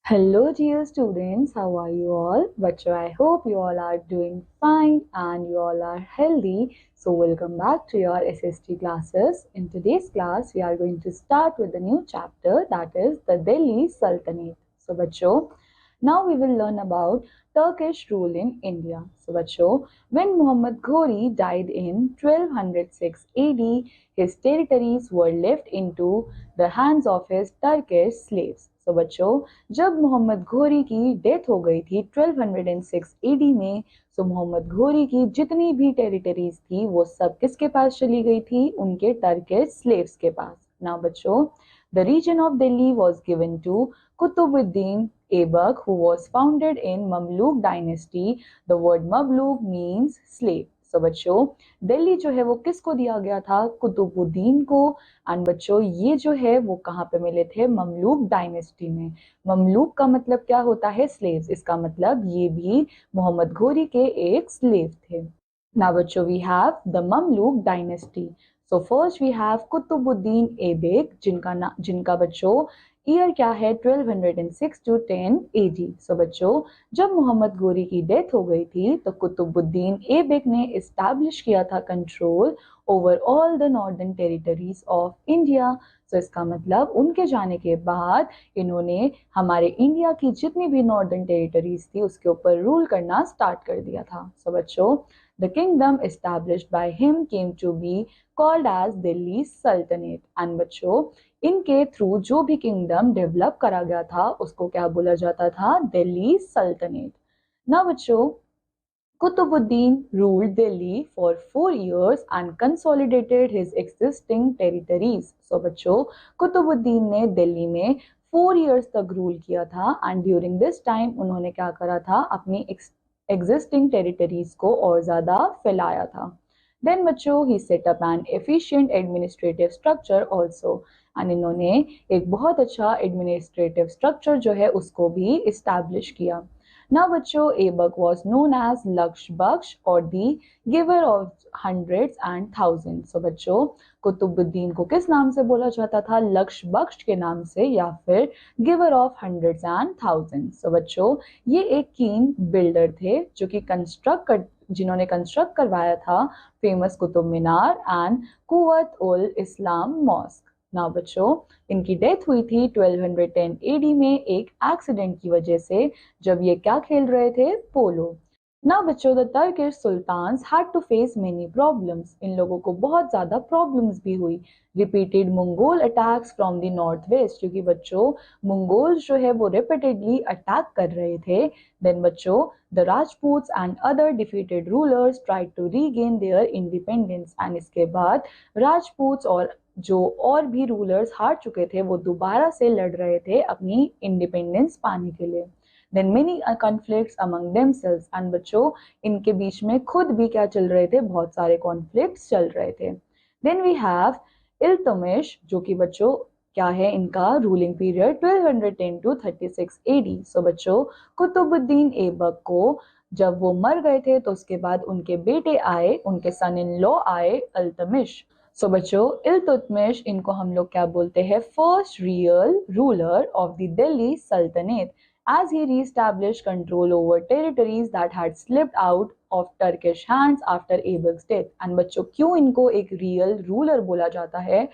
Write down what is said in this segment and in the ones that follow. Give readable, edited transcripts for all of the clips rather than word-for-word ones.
Hello, dear students. How are you all? Bachcho, I hope you all are doing fine and you all are healthy. So, welcome back to your SST classes. In today's class, we are going to start with a new chapter, that is the Delhi Sultanate. So, Bachcho, now we will learn about Turkish rule in India. So, Bachcho, when Muhammad Ghori died in 1206 AD, his territories were left into the hands of his Turkish slaves. So, बच्चों, जब मोहम्मद घोरी की death हो गई थी 1206 AD में, सो मोहम्मद घोरी की जितनी भी टेरिटरीज थी वो सब किसके पास चली गई थी? उनके टर्किश स्लेव्स के पास. नाउ बच्चों, the region of Delhi was given to Qutubuddin Aibak, who was founded in Mamluk dynasty. The word Mamluk means slave. So बच्चों, दिल्ली जो है वो किसको दिया गया था? कुतुबुद्दीन को. एंड बच्चों, ये जो है वो कहाँ पे मिले थे? ममलूक डायनेस्टी में. ममलूक का मतलब क्या होता है? स्लेव्स. इसका मतलब ये भी मोहम्मद घोरी के एक स्लेव थे. Now बच्चों, we have the Mamluk dynasty. So first we have Qutubuddin Aibak, जिनका बच्चों ईयर क्या है? 1206 to 10 AD. So बच्चों, जब मोहम्मद घोरी की डेथ हो गई थी तो कुतुबुद्दीन ऐबक ने इस्टेब्लिश किया था control over all the northern territories of India. तो इसका मतलब उनके जाने के बाद इन्होंने हमारे इंडिया की जितनी भी नॉर्दर्न टेरिटरीज थी उसके ऊपर रूल करना स्टार्ट कर दिया था. सो बच्चों, the kingdom established by him came to be called as Delhi Sultanate. And बच्चों, इनके थ्रू जो भी किंगडम डेवलप करा गया था उसको क्या बोला जाता था? दिल्ली सल्तनत. ना बच्चों, Qutbuddin ruled Delhi for 4 years and consolidated his existing territories. So बच्चों, कुतुबुद्दीन ने दिल्ली में 4 years तक रूल किया था एंड ड्यूरिंग दिस टाइम उन्होंने क्या करा था? अपनी एग्जिस्टिंग टेरिटरीज को और ज्यादा फैलाया था. देन बच्चों, he set up an efficient administrative structure also. And इन्होंने एक बहुत अच्छा एडमिनिस्ट्रेटिव स्ट्रक्चर जो है उसको भी इस्टेब्लिश किया. Now बच्चों, Aibak was known as Laksh Baksh or the giver of hundreds and thousands. So बच्चों, कुतुबुद्दीन को किस नाम से बोला जाता था? लक्ष बख्श के नाम से या फिर giver of hundreds and thousands. So बच्चों, ये एक कीन बिल्डर थे जो कि जिन्होंने कंस्ट्रक्ट करवाया था फेमस कुतुब मीनार एंड कुवत उल इस्लाम मॉस्क. ना बच्चों, इनकी डेथ हुई थी 1210 एडी में एक एक्सीडेंट की वजह से, जब ये क्या खेल रहे थे? पोलो. ना बच्चों, the Turkish sultans had to face many problems. इन लोगों को बहुत ज्यादा प्रॉब्लम्स भी हुई. Repeated Mongol attacks from the north west, क्योंकि बच्चों मंगोल्स जो है वो रिपीटेडली अटैक कर रहे थे. देन बच्चों, the Rajputs and other defeated rulers tried to regain their independence. And इसके बाद राजपूत्स और जो और भी रूलर्स हार चुके थे वो दोबारा से लड़ रहे थे अपनी इंडिपेंडेंस पाने के लिए. Then many conflicts among themselves. And बच्चों, इनके बीच में खुद भी क्या चल रहे थे? बहुत सारे कॉन्फ्लिक्ट्स चल रहे थे. देन वी हैव इल्तुतमिश, जो कि बच्चों क्या है? इनका रूलिंग पीरियड 1210 टू 36 एडी. सो बच्चों, कुतुबुद्दीन ऐबक को जब वो मर गए थे तो उसके बाद उनके बेटे आए, उनके सन इन लॉ आए, इल्तुतमिश. सो बच्चों, इल्तुतमिश, इनको हम लोग क्या बोलते हैं? First real ruler of the Delhi सल्तनत, as he re-established control over territories that had slipped out of Turkish hands after Aibak's death. And बच्चों, क्यों इनको एक रियल रूलर बोला जाता है?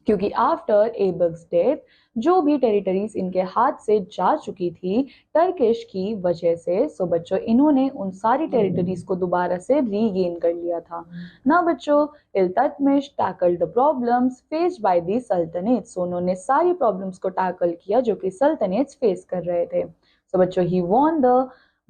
क्योंकि आफ्टर एबक्स डेथ जो भी टेरिटरीज इनके हाथ से जा चुकी थी टर्किश की वजह से, सो बच्चों इन्होंने उन सारी टेरिटरीज को दोबारा से रीगेन कर लिया था. ना बच्चों, Iltutmish tackled the problems faced by the सल्तनत. सो उन्होंने सारी प्रॉब्लम्स को टैकल किया जो कि सल्तनत फेस कर रहे थे. सो बच्चों,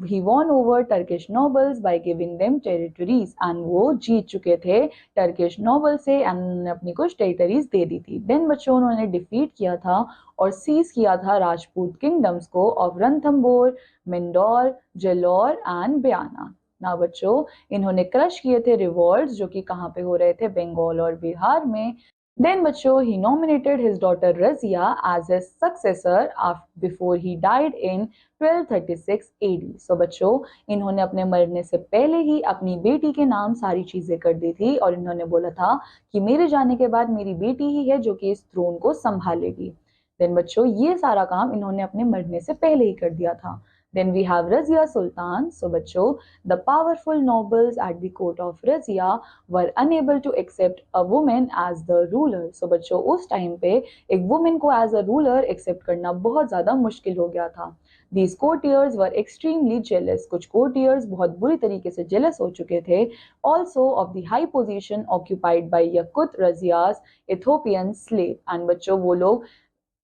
he won over Turkish nobles by giving them territories. and वो जीत चुके थे टर्किश नोबल से एंड अपनी कुछ टेरिटरीज दे दी थी. देन बच्चों, उन्होंने डिफीट किया था और सीज किया था राजपूत किंगडम्स को ऑफ रणथंबोर, मिंदौर, जेलोर एंड बयाना. ना बच्चों, इन्होंने क्रश किए थे रिवॉल्ट्स जो कि कहाँ पे हो रहे थे? बंगाल और बिहार में. Then बच्चों, he nominated his daughter Razia as his successor before he died in 1236 AD. So बच्चों, इन्होंने अपने मरने से पहले ही अपनी बेटी के नाम सारी चीजें कर दी थी और इन्होंने बोला था कि मेरे जाने के बाद मेरी बेटी ही है जो कि इस थ्रोन को संभालेगी. देन बच्चों ये सारा काम इन्होंने अपने मरने से पहले ही कर दिया था। Then we have Razia Sultan. So बच्चों, the powerful nobles at the court of Razia were unable to accept a woman as the ruler. So बच्चों उस टाइम पे एक woman को as a ruler accept करना बहुत ज़्यादा मुश्किल हो गया था। These courtiers were extremely jealous. कुछ courtiers बहुत बुरी तरीके से jealous हो चुके थे also of the high position occupied by Yakut Razia's Ethiopian slave. And बच्चों वो लोग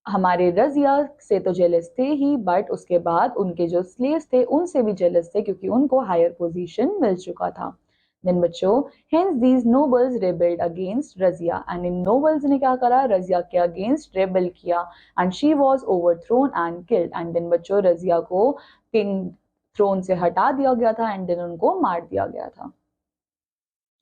हमारे रजिया से तो जेलस थे ही, बट उसके बाद उनके जो स्लेव्स थे उनसे भी जेलस थे क्योंकि उनको हायर पोजीशन मिल चुका था। देन बच्चों, hence these nobles rebelled against Razia, and इन नोबल्स ने क्या करा, रजिया के अगेंस्ट रेबल किया, and she was overthrown and killed, and then बच्चों रजिया को किंग थ्रोन से हटा दिया गया था एंड देन उनको मार दिया गया था।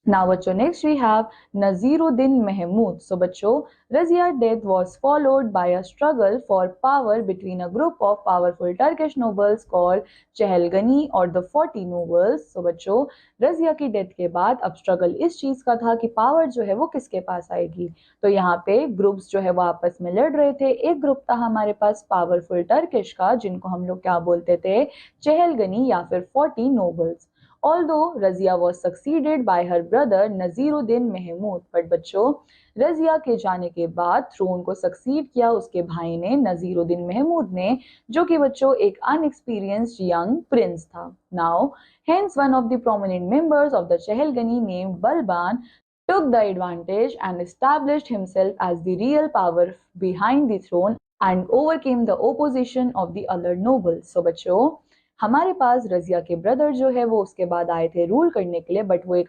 Now बच्चों next we have Naziruddin Mahmud. So बच्चों Razia's death was followed by a struggle for power between a group of powerful Turkish nobles called Chehelgani or the 40 nobles. So बच्चों रजिया की death के बाद अब स्ट्रगल इस चीज का था कि पावर जो है वो किसके पास आएगी। तो यहाँ पे ग्रुप्स जो है वो आपस में लड़ रहे थे। एक ग्रुप था हमारे पास पावरफुल टर्किश का जिनको हम लोग क्या बोलते थे, चहलगनी या फिर 40 nobles. Although Razia was succeeded by her brother Naziruddin Mahmud, but बच्चों रजिया के जाने के बाद थ्रोन को सक्सीड किया उसके भाई ने, नजीरुद्दीन महमूद ने, जो कि बच्चों एक अनएक्सपीरियंस्ड यंग प्रिंस था। Now, hence one of the prominent members of the Chehelgani named Balban took the advantage and established himself as the real power behind the throne and overcame the opposition of the other nobles. So बच्चों हमारे पास रजिया के brother जो है वो उसके बाद आए थे रूल करने के लिए, बट वो एक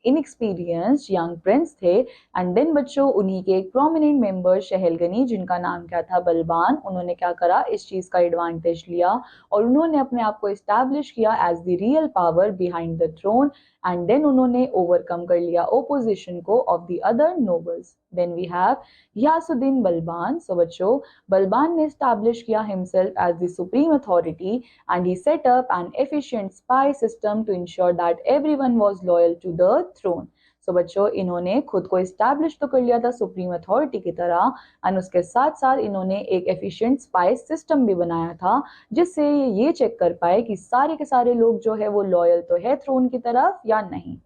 इनएक्सपीरियंस्ड यंग प्रिंस थे। एंड देन बच्चों उन्हीं के एक प्रोमिनेंट मेंबर शहलगनी जिनका नाम क्या था, बलबान, उन्होंने क्या करा, इस चीज का एडवांटेज लिया और उन्होंने अपने आप को एस्टैब्लिश किया as the real power behind the throne, and then उन्होंने ओवरकम कर लिया ओपोजिशन को of the other nobles. Then we have Ghiyasuddin Balban. So बच्चों बलबान ने एस्टैब्लिश किया himself as the supreme authority and he set up an efficient spy system to ensure that everyone was loyal to the throne. So बच्चों इन्होंने खुद को establish तो कर लिया था सुप्रीम अथॉरिटी की तरह, एंड उसके साथ साथ इन्होंने एक एफिशिएंट स्पाई सिस्टम भी बनाया था जिससे ये चेक कर पाए कि सारे के सारे लोग जो है वो लॉयल तो है थ्रोन की तरफ या नहीं।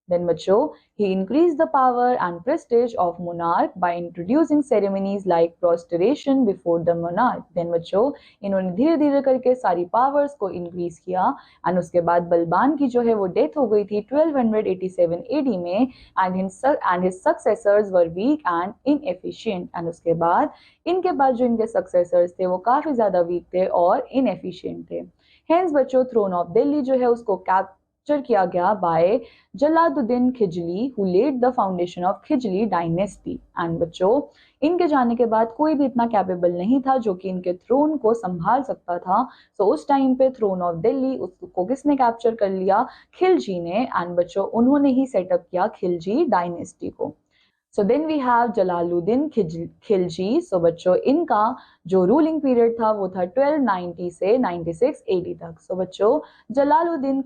Then बच्चों he increased the power and prestige of monarch by introducing ceremonies like prostration before the monarch. Then बच्चों इन्होंने धीरे धीरे करके सारी पावर्स को इंक्रीज किया एंड उसके बाद बलबान की जो है वो डेथ हो गई थी 1287 AD में, and his successors were weak and inefficient. And उसके बाद इनके बाद जो इनके सक्सेसर्स थे वो काफी ज्यादा वीक थे और इनएफिशिएंट थे। हेंस बच्चों थ्रोन ऑफ दिल्ली जो है उसको किया गया bye Jalaluddin खिजली who lead the foundation of खिजली dynasty. And बच्चों इनके जाने के बाद कोई भी इतना कैपेबल नहीं था जो कि इनके थ्रोन को संभाल सकता था। सो उस टाइम पे थ्रोन ऑफ दिल्ली उसको किसने कैप्चर कर लिया, खिलजी ने, एंड बच्चों उन्होंने ही सेटअप किया खिलजी डायनेस्टी को। So then we have Jalaluddin Khilji. So बच्चों इनका जो रूलिंग पीरियड था वो था 1290 से 96 AD तक। सो बच्चों जलालुद्दीन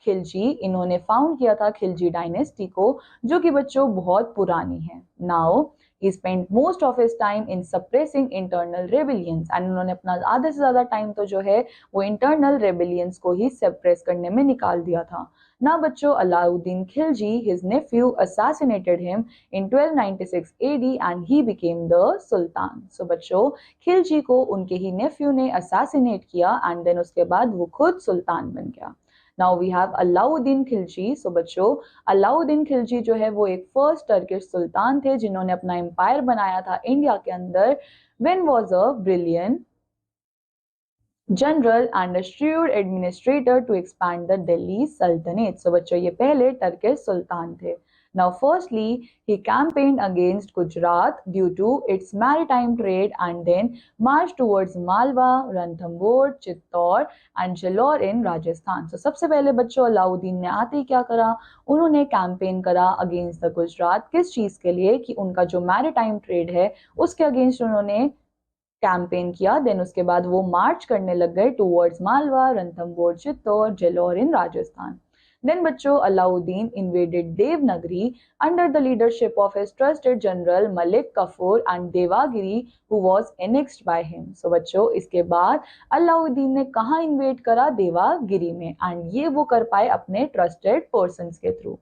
खिलजी इन्होंने फाउंड किया था खिलजी डायनेस्टी को जो कि बच्चों बहुत पुरानी है। Now he spent most of his time in suppressing internal rebellions, and उन्होंने अपना आधे से ज्यादा टाइम तो जो है वो इंटरनल रेबेलियंस को ही सप्रेस करने में निकाल दिया था। ना बच्चों Alauddin Khilji his nephew assassinated him in 1296 AD and he became the sultan. So बच्चों खिलजी को उनके ही नेफ्यू ने असैसिनेट किया एंड देन उसके बाद वो खुद सुल्तान बन गया। Now we have Alauddin Khilji. So बच्चों अलाउद्दीन खिलजी जो है वो एक फर्स्ट टर्किश सुल्तान थे जिन्होंने अपना एम्पायर बनाया था इंडिया के अंदर। When was a brilliant general and a shrewd administrator to expand the Delhi Sultanate. So बच्चों ये पहले टर्किश सुल्तान थे। Now firstly he campaigned against Gujarat due to its maritime trade and then marched towards Malwa, Ranthambore, Chittor and Jalore in Rajasthan. So सबसे पहले बच्चों अलाउद्दीन ने आते ही क्या करा, उन्होंने कैंपेन करा अगेंस्ट द गुजरात। किस चीज के लिए, कि उनका जो मैरिटाइम ट्रेड है उसके अगेंस्ट उन्होंने कैंपेन किया। देन उसके बाद वो मार्च करने लग गए टुवर्ड्स मालवा, रणथंबोर, चित्तौड़, जेलोर इन राजस्थान। देन बच्चों Alauddin invaded Devanagari under the leadership of his trusted general Malik Kafur and Devagiri who was annexed by him. So बच्चों इसके बाद अलाउद्दीन ने कहाँ इन्वेड करा? देवागिरी में, एंड ये वो कर पाए अपने ट्रस्टेड पर्सन्स के थ्रू.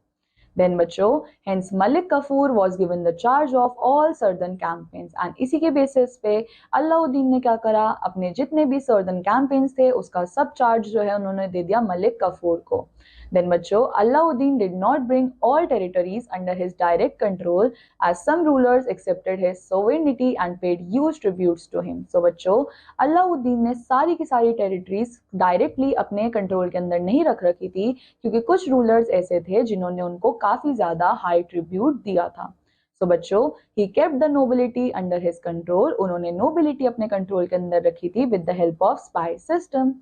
Then बच्चों hence Malik Kafur was given the charge of all southern campaigns and इसी के बेसिस पे अलाउद्दीन ने क्या करा? अपने जितने भी southern campaigns थे उसका सब चार्ज जो है उन्होंने दे दिया मलिक कफूर को. Then बच्चों Alauddin did not bring all territories under his direct control as some rulers accepted his sovereignty and paid huge tributes to him. So बच्चों अलाउद्दीन ने सारी की सारी टेरिटरीज डायरेक्टली अपने कंट्रोल के अंदर नहीं रख रखी थी क्योंकि कुछ रूलर्स ऐसे थे जिन्होंने उनको काफी ज्यादा हाई ट्रिब्यूट दिया था. सो बच्चों he kept the nobility under his control. उन्होंने नोबिलिटी अपने कंट्रोल के अंदर रखी थी with the help of spy system.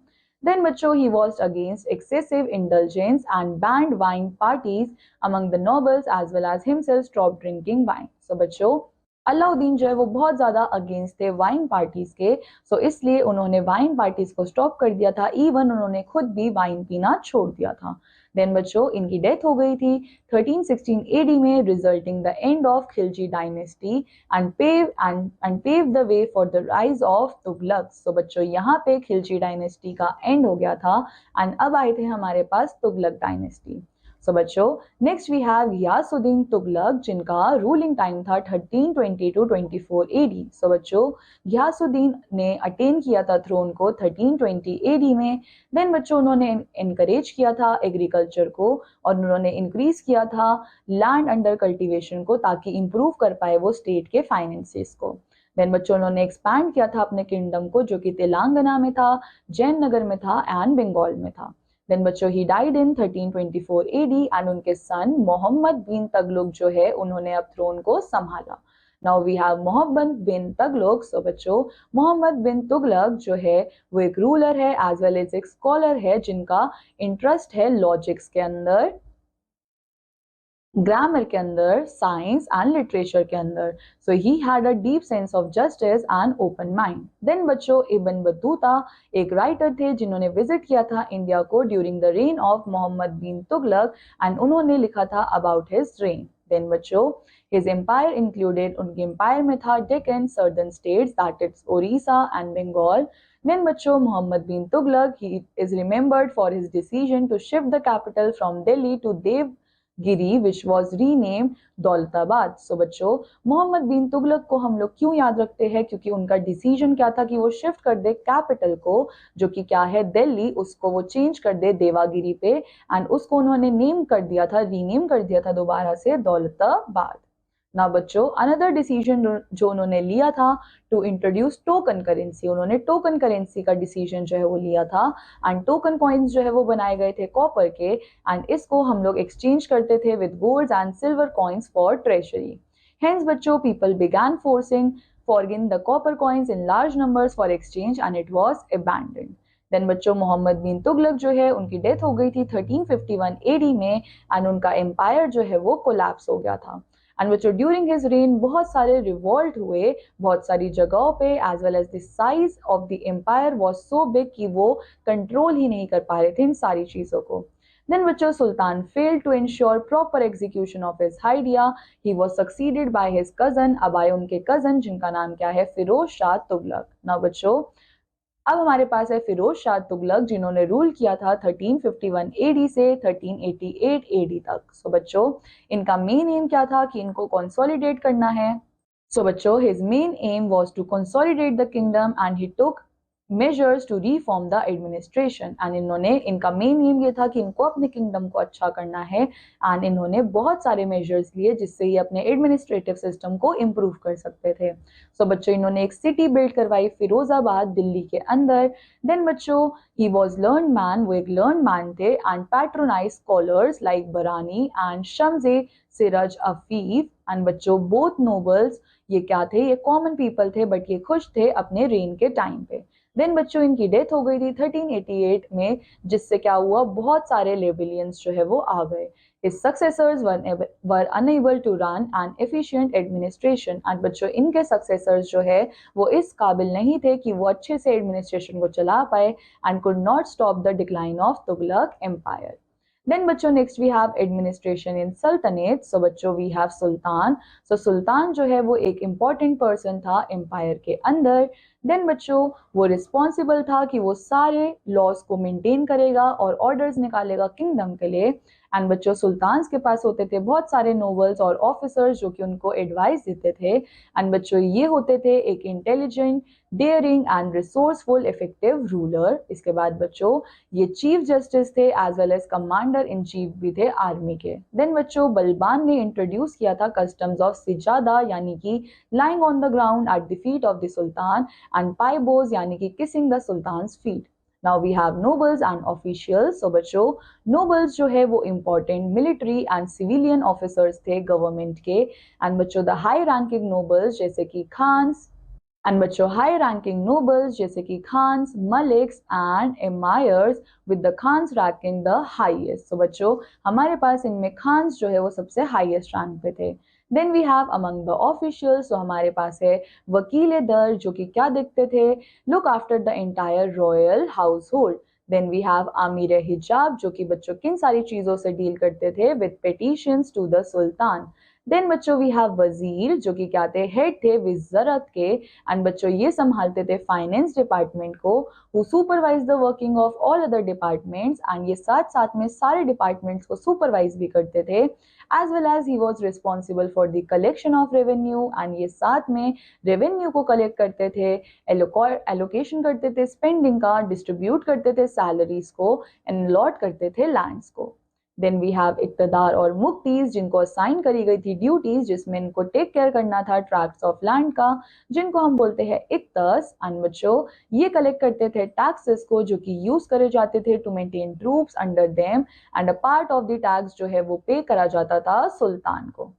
Then बच्चों he was against excessive indulgence and banned wine parties among the nobles as well as himself stopped drinking wine. So बच्चों अलाउद्दीन जो है वो बहुत ज्यादा अगेंस्ट थे वाइन पार्टीज के, सो इसलिए उन्होंने वाइन पार्टीज को स्टॉप कर दिया था. इवन उन्होंने खुद भी वाइन पीना छोड़ दिया था. देन बच्चों इनकी डेथ हो गई थी 1316 एडी में, resulting the end of Khilji dynasty and pave the way for the rise of Tughlaq. So बच्चों यहाँ पे खिलजी डायनेस्टी का एंड हो गया था एंड अब आए थे हमारे पास तुगलक डायनेस्टी. सो बच्चों next we have Ghiyasuddin Tughlaq जिनका रूलिंग टाइम था 1320 टू 24 एडी. सो बच्चों गियासुद्दीन ने अटेन किया था थ्रोन को 1320 एडी में. देन बच्चों उन्होंने इनकरेज किया था एग्रीकल्चर को और उन्होंने इंक्रीज किया था लैंड अंडर कल्टीवेशन को ताकि इंप्रूव कर पाए वो स्टेट के फाइनेंसेस को. देन बच्चों उन्होंने एक्सपैंड किया था अपने किंगडम को जो कि तेलंगाना में था, जयनगर में था एंड बंगाल में था. देन बच्चों he died in 1324 AD and उनके सन मोहम्मद बिन तगलुक जो है उन्होंने अब थ्रोन को संभाला. नाउ वी हैव मोहम्मद बिन तगलुक. सो बच्चों मोहम्मद बिन तुगलक जो है वो एक रूलर है एज वेल एज एक स्कॉलर है जिनका इंटरेस्ट है लॉजिक्स के अंदर, ग्रामर के अंदर, साइंस एंड लिटरेचर के अंदर. So he had a deep sense of justice and open mind. Then बच्चों इब्न बतूता एक राइटर थे जिन्होंने विजिट किया था इंडिया को during the reign of Muhammad bin Tughlaq and उन्होंने लिखा था अबाउट हिज रेन. देन बच्चों हिज एम्पायर इंक्लूडेड, उनके एम्पायर में था Deccan, southern states that is Odisha and Bengal. Then बच्चों Mohammad bin Tughlaq he is remembered for his decision to shift the capital from Delhi to Devgiri which was renamed Daulatabad. सो बच्चों मोहम्मद बिन तुगलक को हम लोग क्यों याद रखते हैं? क्योंकि उनका डिसीजन क्या था कि वो शिफ्ट कर दे कैपिटल को जो कि क्या है दिल्ली, उसको वो चेंज कर दे देवागिरी पे एंड उसको उन्होंने नेम कर दिया था, रीनेम कर दिया था दोबारा से दौलताबाद. ना बच्चों अनदर डिसीजन जो उन्होंने लिया था टू इंट्रोड्यूस टोकन करेंसी, उन्होंने टोकन करेंसी का डिसीजन जो है वो लिया था एंड टोकन कॉइन्स जो है वो बनाए गए थे कॉपर के एंड इसको हम लोग एक्सचेंज करते थे with gold and silver coins for treasury. Hence बच्चों people began forging the copper coins in large numbers for exchange and it was abandoned. Then बच्चों मोहम्मद बिन तुगलक जो है उनकी डेथ हो गई थी 1351 एडी में एंड उनका एम्पायर जो है वो कोलैप्स हो गया था. एंड बच्चों ड्यूरिंग हिज रेन बहुत सारे रिवॉल्ट हुए बहुत सारी जगहों पे as well as the size of the empire was so big कि वो कंट्रोल ही नहीं कर पा रहे थे इन सारी चीजों को. देन बच्चों sultan failed to ensure proper execution of his idea. He was succeeded by his cousin, अब आए उनके कजन जिनका नाम क्या है फिरोज शाह तुगलक. ना बच्चों अब हमारे पास है फिरोज शाह तुगलक जिन्होंने रूल किया था 1351 एडी से 1388 एडी तक. सो बच्चों इनका मेन एम क्या था कि इनको कंसोलिडेट करना है. सो बच्चों his main aim was to consolidate the kingdom and he took measures to reform the administration and इनका मेन एम ये था कि इनको अपने किंगडम को अच्छा करना है एंड इन्होंने बहुत सारे मेजर्स लिए जिससे ये अपने एडमिनिस्ट्रेटिव सिस्टम को इम्प्रूव कर सकते थे. सो बच्चों इन्होंने एक सिटी बिल्ड करवाई फिरोजाबाद दिल्ली के अंदर. देन बच्चों ही वॉज लर्न मैन, वो एक लर्न मैन थे एंड पैट्रोनाइज स्कॉलर्स लाइक बरानी एंड शम्से सिराज अफीफ एंड बच्चों बोथ नोबल्स ये क्या थे? ये कॉमन पीपल थे बट ये खुश थे अपने रेन के टाइम पे. देन बच्चों इनकी डेथ हो गई थी 1388 में जिससे क्या हुआ बहुत सारे रेबेलियंस जो है वो आ गए. His successors were unable to run an efficient administration and बच्चों इनके successors जो है वो इस काबिल नहीं थे कि वो अच्छे से एडमिनिस्ट्रेशन को चला पाए and could not stop the decline of Tughlaq Empire. Then बच्चों next we have administration in सल्तनत। सो बच्चों वी हैव सुल्तान। सो सुल्तान जो है वो एक इम्पॉर्टेंट पर्सन था एम्पायर के अंदर। देन बच्चों वो रिस्पॉन्सिबल था कि वो सारे लॉज को मेंटेन करेगा और ऑर्डर्स निकालेगा किंगडम के लिए। एंड बच्चों सुल्तान के पास होते थे बहुत सारे नोबल्स और ऑफिसर्स जो कि उनको एडवाइस देते थे। एंड बच्चों ये होते थे एक intelligent, daring and resourceful effective ruler. इसके बाद बच्चों ये चीफ जस्टिस थे as well as commander in chief भी थे आर्मी के। देन बच्चों बलबान ने इंट्रोड्यूस किया था कस्टम्स ऑफ सिजादा यानी कि lying on the ground at the feet of the sultan and paibos यानी कि kissing the sultan's feet. Now we have nobles and officials. So बच्चों नोबल्स जो है वो important military and civilian officers थे गवर्नमेंट के। एंड बच्चों द हाई रैंकिंग नोबल्स जैसे कि खान्स एंड बच्चों हाई रैंकिंग नोबल्स जैसे कि Khans, Maliks and Amirs with the Khans ranking the highest. So बच्चों हमारे पास इनमें खान्स जो है वो सबसे हाईएस्ट रैंक पे थे। Then we have among the officials. तो हमारे पास है वकील दर जो कि क्या देखते थे, look after the entire royal household. Then we have Amir Hijab जो कि बच्चों किन सारी चीजों से डील करते थे, with petitions to the sultan. Then बच्चों वी हैव वजीर जो कि क्या थे, हेड थे विज़रत के। एंड बच्चों ये संभालते थे फाइनेंस डिपार्टमेंट को, who supervise the working of all other departments. And ये साथ साथ में सारे डिपार्टमेंट्स को सुपरवाइज भी करते थे। As well as he was responsible for the collection of revenue. And ये साथ में रेवेन्यू को कलेक्ट करते थे, एलोकेशन करते थे स्पेंडिंग का, डिस्ट्रीब्यूट करते थे सैलरीज को, एंड लॉट करते थे लैंड्स को। देन वी हैव इक्तदार और मुक्तीज जिनको असाइन करी गई थी ड्यूटीज, जिसमें इनको टेक केयर करना था ट्रैक्ट्स ऑफ लैंड का, जिनको हम बोलते हैं इक्तस। एंड बच्चों ये कलेक्ट करते थे टैक्सेस को जो कि यूज करे जाते थे to maintain troops under them. And a part of the tax जो है वो पे करा जाता था सुल्तान को।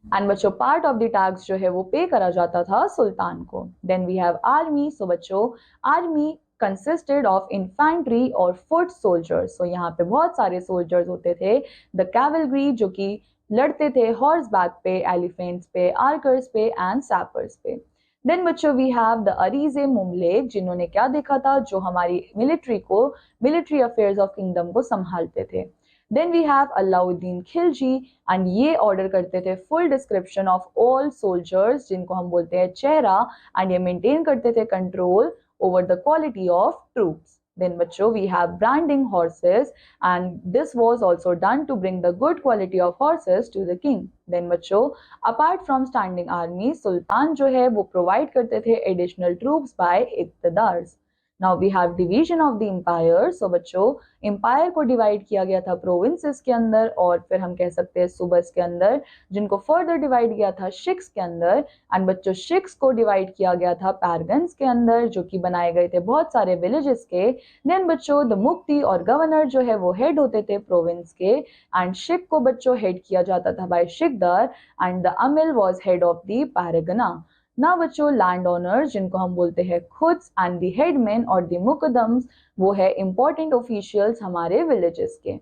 एंड बच्चों पार्ट ऑफ द टैक्स जो है वो पे करा जाता था सुल्तान को। Then we have army. So बच्चों आर्मी कंसिस्टेड ऑफ इन्फेंट्री और फुट सोल्जर्स। सो यहाँ पे बहुत सारे सोल्जर्स होते थे। द कैवलरी जो कि लड़ते थे हॉर्स बैक पे, एलिफेंट्स पे, आर्कर्स पे एंड सैपर्स पे। देन बच्चों वी हैव द अरीजे मुमलेक जिन्होंने क्या देखा था, जो हमारी मिलिट्री को, मिलिट्री अफेयर्स ऑफ किंगडम को संभालते थे। Then we have Alauddin Khilji and ये ऑर्डर करते थे full description of all soldiers जिनको हम बोलते हैं चेहरा। एंड ये मेंटेन करते थे control over the quality of troops. Then बच्चों we have branding horses and this was also done to bring the good quality of horses to the king. Then बच्चों apart from standing army, सुल्तान जो है वो provide करते थे additional troops by इक़्तिदार्स। Now we have division of the empire. So बच्चों empire को divide किया गया था provinces के अंदर और फिर हम कह सकते हैं सूबस के अंदर, जिनको further divide किया था शिक्स के अंदर। एंड बच्चों शिक्स को डिवाइड किया गया था पैरगन्स के अंदर जो कि बनाए गए थे बहुत सारे विलेजेस के। देन बच्चों द मुफ्ती और गवर्नर जो है वो हेड होते थे प्रोविंस के। एंड शिक को बच्चों हेड किया जाता था by shiqdar and the amil was head of the pargana. ना बच्चों लैंड ओनर्स जिनको हम बोलते हैं खुद्स एंड द हेडमैन और द मुकदम्स वो है इंपॉर्टेंट ऑफिशियल्स हमारे विलेजेस के।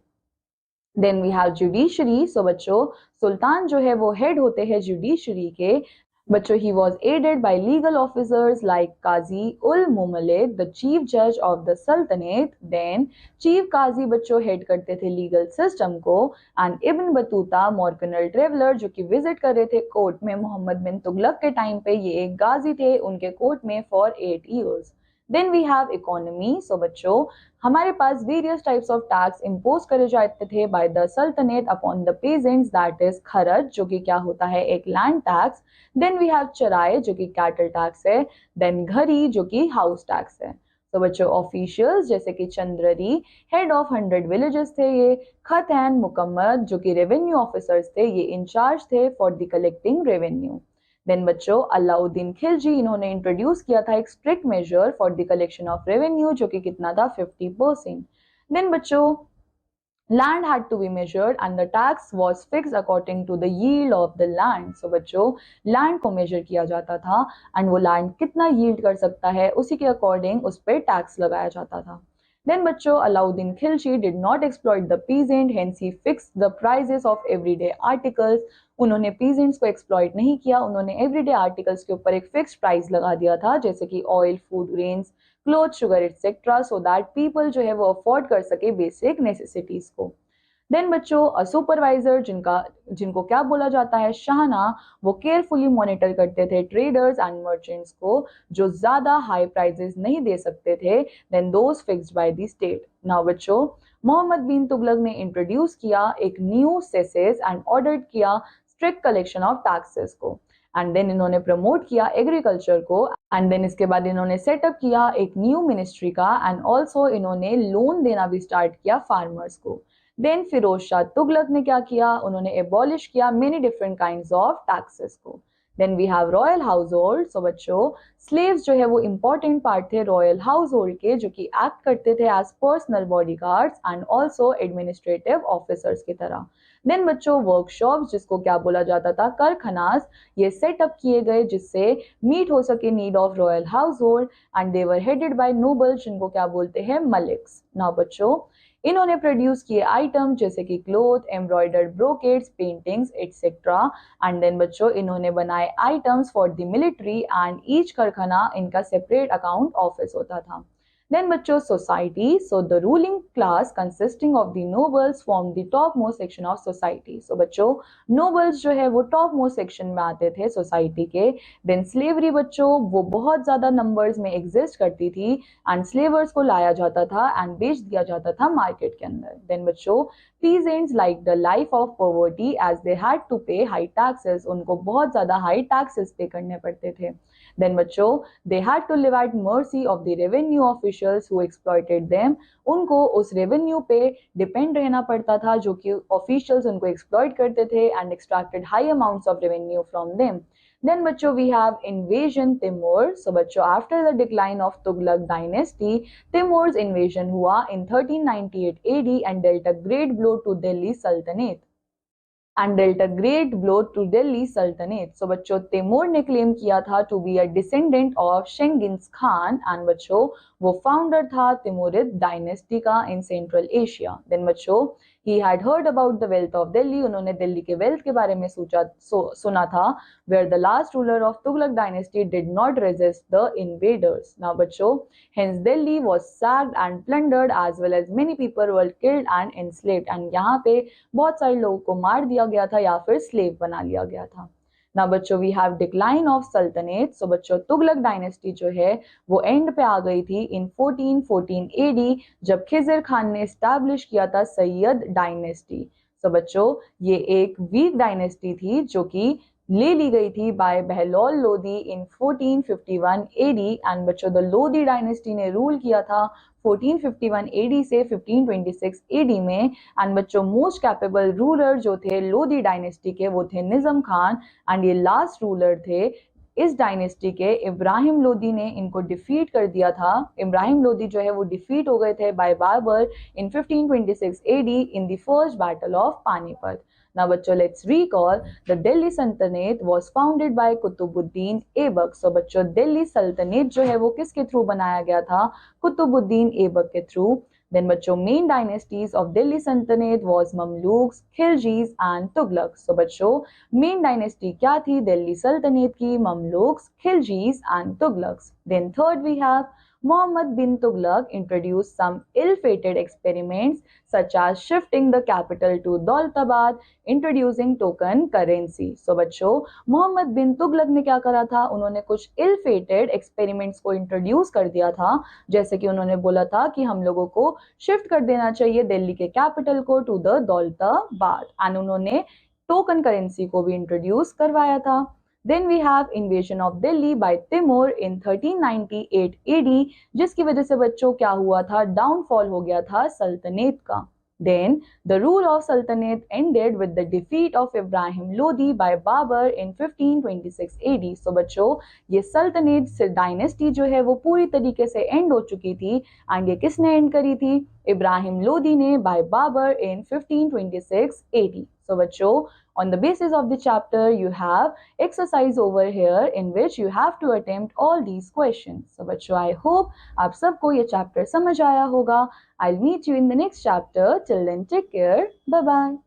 Then we have judiciary. So बच्चों सुल्तान जो है वो हेड होते हैं जुडिशरी के। बच्चों he was aided by legal officers like Qazi ul Mumalik, the chief judge of the Sultanate. Then chief Qazi बच्चों हेड करते थे लीगल सिस्टम को। एंड इब्न बतूता मॉर्कनल ट्रेवलर जो कि विजिट कर रहे थे कोर्ट में मोहम्मद बिन तुगलक के टाइम पे, ये एक गाजी थे उनके कोर्ट में for 8 years. Then we have economy. So बच्चों हमारे पास various types of tax impose करे जाते थे by the Sultanat upon the peasants, that is kharaj जो कि क्या होता है एक land tax. Then we have charai जो कि कैटल टैक्स है। देन घरी जो कि हाउस टैक्स है। तो बच्चों ऑफिशियल्स जैसे कि चंद्ररी हेड ऑफ 100 विलेजेस थे ये। खतैन मुकम्मद जो कि रेवेन्यू ऑफिसर्स थे, ये इंचार्ज थे for the collecting revenue. Then बच्चों अलाउद्दीन खिलजी इन्होंने इंट्रोड्यूस किया था एक strict measure for the collection of revenue जो कि कितना था 50%। देन बच्चों land had to be measured and the tax was fixed according to the yield of the land. So बच्चों land को measure किया जाता था and वो land कितना yield कर सकता है उसी के according उस पर tax लगाया जाता था। Then बच्चों Alauddin Khilji did not exploit the peasant, hence he fixed the prices of everyday articles. उन्होंने peasants को exploit नहीं किया, उन्होंने everyday articles के ऊपर एक fixed price लगा दिया था जैसे कि oil, food, grains, cloth, sugar etcetera, so that people जो है वो अफोर्ड कर सके बेसिक नेसेसिटीज को। देन बच्चों सुपरवाइजर जिनको क्या बोला जाता है शाहना, वो केयरफुली मॉनिटर करते थे ट्रेडर्स एंड मर्चेंट्स को जो ज्यादा हाई प्राइजेस नहीं दे सकते थे then those fixed by the state. Now बच्चों मोहम्मद बिन तुगलक ने इंट्रोड्यूस किया एक न्यू सेसेस एंड ऑर्डर किया स्ट्रिक्ट कलेक्शन ऑफ टैक्सेस को, एंड देन इन्होंने प्रमोट किया एग्रीकल्चर को, एंड देन इसके बाद इन्होंने सेटअप किया एक न्यू मिनिस्ट्री का, एंड ऑल्सो इन्होंने लोन देना भी स्टार्ट किया फार्मर्स को। देन फिरोज शाह तुगलक ने क्या किया, उन्होंने एबॉलिश किया many different kinds of taxes को। Then we have royal household. So बच्चों स्लेव्स जो है वो इंपॉर्टेंट पार्ट थे रॉयल हाउस होल्ड के, जो कि एक्ट करते थे as personal bodyguards and also administrative officers की तरह। देन बच्चों वर्कशॉप जिसको क्या बोला जाता था कारखानास, ये सेटअप किए गए जिससे मीट हो सके need of royal house hold, and they were headed by nobles जिनको क्या बोलते हैं मलिक्स। नाउ बच्चों इन्होंने प्रोड्यूस किए आइटम जैसे कि cloth, embroidered brocades, paintings etcetera, and then बच्चों इन्होंने बनाए items for the military, and each karkhana इनका सेपरेट अकाउंट ऑफिस होता था। Then बच्चों society, so the ruling class consisting of the nobles form the topmost section of society. So बच्चों nobles जो है वो topmost section में आते थे society के। Then slavery बच्चों वो बहुत ज़्यादा numbers में exist करती थी, and slavers को लाया जाता था and बेच दिया जाता था market के अंदर। Then बच्चों peasants like the life of poverty as they had to pay high taxes, उनको बहुत ज़्यादा high taxes पे करने पड़ते थे। Then बच्चों they had to live at mercy of the revenue officials who exploited them, उनको उस revenue पे depend रहना पड़ता था जो कि officials उनको exploit करते थे and extracted high amounts of revenue from them. Then बच्चों we have invasion Timur. So बच्चों after the decline of Tughlaq dynasty, Timur's invasion हुआ in 1398 AD and dealt a great blow to Delhi Sultanate. And dealt a great blow to Delhi Sultanat. So बच्चों Timur ने claim किया था to be a descendant of Genghis Khan, and बच्चों वो founder था Timurid dynasty का in central Asia. Then बच्चों he had heard about the wealth of Delhi, उन्होंने दिल्ली के वेल्थ के बारे में सुना था, where the last ruler of Tughlaq dynasty did not resist the invaders. Now बच्चों hence Delhi was sacked and plundered as well as many people were killed and enslaved, and यहाँ पे बहुत सारे लोगों को मार दिया गया था या फिर स्लेव बना लिया गया था। ना बच्चों वी हैव डिक्लाइन ऑफ सल्तनत। सो बच्चों तुगलक डायनेस्टी जो है वो एंड पे आ गई थी इन 1414 एडी जब खिजर खान ने एस्टैब्लिश किया था सैयद डायनेस्टी। सो बच्चों ये एक वीक डायनेस्टी थी जो कि ले ली गई थी by Bahlol Lodi in 1451 AD, and बच्चों द लोदी डायनेस्टी ने रूल किया था 1451 एडी से 1526 एडी में, एंड बच्चों मोस्ट कैपेबल रूलर जो थे लोदी डायनेस्टी के वो थे निज़म खान, एंड ये लास्ट रूलर थे इस डायनेस्टी के इब्राहिम लोदी ने इनको डिफीट कर दिया था। इब्राहिम लोदी जो है वो डिफीट हो गए थे by Babur in 1526 AD in the first battle of Panipat. Now बच्चों let's recall the Delhi Sultanate was founded by Qutubuddin Aibak. So बच्चों दिल्ली सल्तनत जो है वो किसके थ्रू बनाया गया था, कुतुबुद्दीन ऐबक के थ्रू। Then बच्चों main dynasties of Delhi Sultanate was Mamluks, Khiljis and Tughlaq। So बच्चों main dynasty क्या थी दिल्ली सल्तनत की, Mamluks, Khiljis and Tughlaqs। Then third we have Muhammad bin Tughlaq introduced some ill-fated experiments such as shifting the capital to Daulatabad, introducing token currency। So बच्चों मोहम्मद बिन तुगलक ने क्या करा था, उन्होंने कुछ ill-fated experiments को introduce कर दिया था, जैसे कि उन्होंने बोला था कि हम लोगों को shift कर देना चाहिए दिल्ली के कैपिटल को टू द दौलताबाद, एंड उन्होंने टोकन करेंसी को भी introduce करवाया था। Then we have invasion of Delhi by Timur in 1398 AD, जिसकी वजह से बच्चों क्या हुआ था, डाउनफॉल हो गया था सल्तनत का। Then the rule of Sultanate ended with the defeat of Ibrahim Lodi by Babur in 1526 AD। So बच्चों ये सल्तनत से डायनेस्टी जो है वो पूरी तरीके से एंड हो चुकी थी, एंड ये किसने एंड करी थी, इब्राहिम लोदी ने by Babur in 1526 AD। So बच्चों on the basis of the chapter you have exercise over here in which you have to attempt all these questions। So बच्चों I hope आप सबको ये chapter समझ आया होगा। I'll meet you in the next chapter. Till then take care. Bye bye.